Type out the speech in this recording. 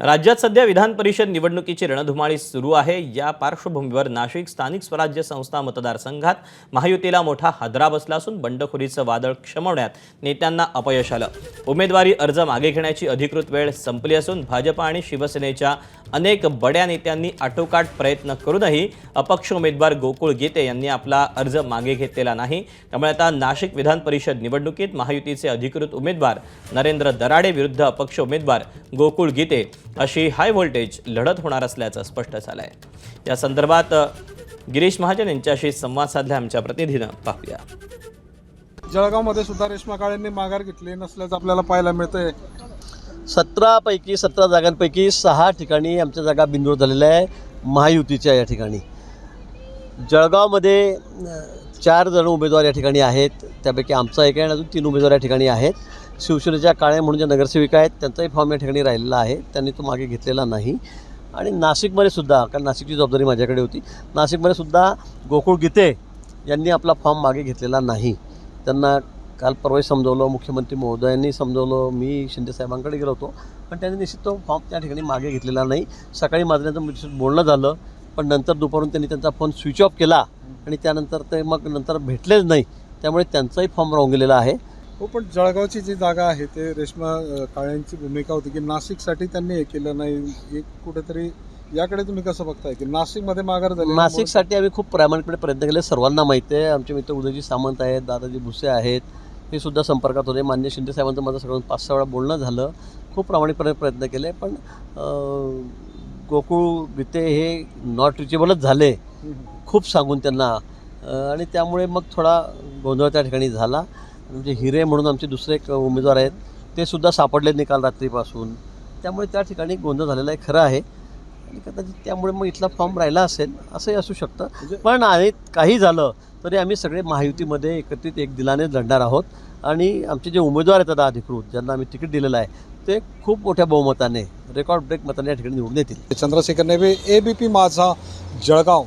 राज्यात सध्या विधान परिषद निवडणुकीची रणधुमाळी सुरू आहे। या पार्श्वभूमीवर नाशिक स्थानिक स्वराज्य संस्था मतदारसंघात महायुतीला मोठा हादरा बसला असून बंडखोरीचं वादळ शमवण्यात नेत्यांना अपयश आलं। उमेदवारी अर्ज मागे घेण्याची अधिकृत वेळ संपली असून भाजप आणि शिवसेनेच्या अनेक बड्या नेत्यांनी आटोकाट प्रयत्न करूनही अपक्ष उमेदवार गोकुळ गीते यांनी आपला अर्ज मागे घेतलेला नाही। त्यामुळे आता नाशिक विधान परिषद निवडणुकीत महायुतीचे अधिकृत उमेदवार नरेंद्र दराडे विरुद्ध अपक्ष उमेदवार गोकुळ गीते अशी हाय व्होल्टेज लढत होणार असल्याचं स्पष्ट झालं आहे। या संदर्भात गिरीश महाजन यांच्याशी संवाद साधला आमच्या प्रतिनिधीनं, पाहूया। जळगावमध्ये सुद्धा रेश्मा काळेंनी माघार घेतली नसल्याचं आपल्याला पाहायला मिळतंय। 17 पैकी 17 जागांपैकी 6 ठिकाणी आमच्या जागा बिनविरोध झालेल्या आहे महायुतीच्या। या ठिकाणी जळगावमध्ये 4 जण उमेदवार या ठिकाणी आहेत, त्यापैकी आमचा एक आहे आणि अजून 3 उमेदवार या ठिकाणी आहेत। शिवसेनेच्या काळे म्हणून ज्या नगरसेविका आहेत त्यांचाही फॉर्म या ठिकाणी राहिलेला आहे, त्यांनी तो मागे घेतलेला नाही। आणि नाशिकमध्ये सुद्धा, कारण नाशिकची जबाबदारी माझ्याकडे होती, नाशिकमध्ये सुद्धा गोकुळ गीते यांनी आपला फॉर्म मागे घेतलेला नाही। त्यांना काल परवा समजवलं, मुख्यमंत्री महोदयांनी समजवलं, मी शिंदे साहेबांकडे गेलो होतो, पण त्यांनी निश्चित तो फॉर्म त्या ठिकाणी मागे घेतलेला नाही। सकाळी माझं बोलणं झालं, पण नंतर दुपारून त्यांनी त्यांचा फोन स्विच ऑफ केला आणि त्यानंतर ते मग नंतर भेटलेच नाही, त्यामुळे त्यांचाही फॉर्म राहून गेलेला आहे। हो, पण जळगावची जी जागा आहे ते रेश्मा काळेंची भूमिका होती की नाशिकसाठी त्यांनी हे केलं नाही। एक कुठेतरी याकडे तुम्ही कसं बघताय की नाशिकमध्ये माघार झाली? नाशिकसाठी आम्ही खूप प्रामाणिकपणे प्रयत्न केले, सर्वांना माहिती आहे। आमचे मित्र उदयजी सामंत आहेत, दादाजी भुसे आहेत, हे सुद्धा संपर्कात होते। मान्य शिंदे साहेबांचं माझं सगळं 5-6 वेळा बोलणं झालं, खूप प्रामाणिकपणे प्रयत्न केले, पण गोकुळ गीते हे नॉट रिचेबलच झाले खूप सांगून त्यांना, आणि त्यामुळे मग थोडा गोंधळ त्या ठिकाणी झाला। म्हणजे हिरे म्हणून आमचे दुसरे एक उमेदवार आहेत, ते सुद्धा सापडले निकाल रात्रीपासून, त्यामुळे त्या ठिकाणी गोंधळ झालेला आहे, खरं आहे। आणि कदाचित त्यामुळे मग इथला फॉर्म राहिला असेल असंही असू शकतं। पण आणि काही झालं तरी आम्ही सगळे महायुतीमध्ये एकत्रित एक दिलाने लढणार आहोत आणि आमचे जे उमेदवार आहेत आता अधिकृत, ज्यांना आम्ही तिकीट दिलेलं आहे, ते खूप मोठ्या बहुमताने, रेकॉर्ड ब्रेक मताने या ठिकाणी निवडून येतील। चंद्रशेखर नेवे, ABP माझा, जळगाव।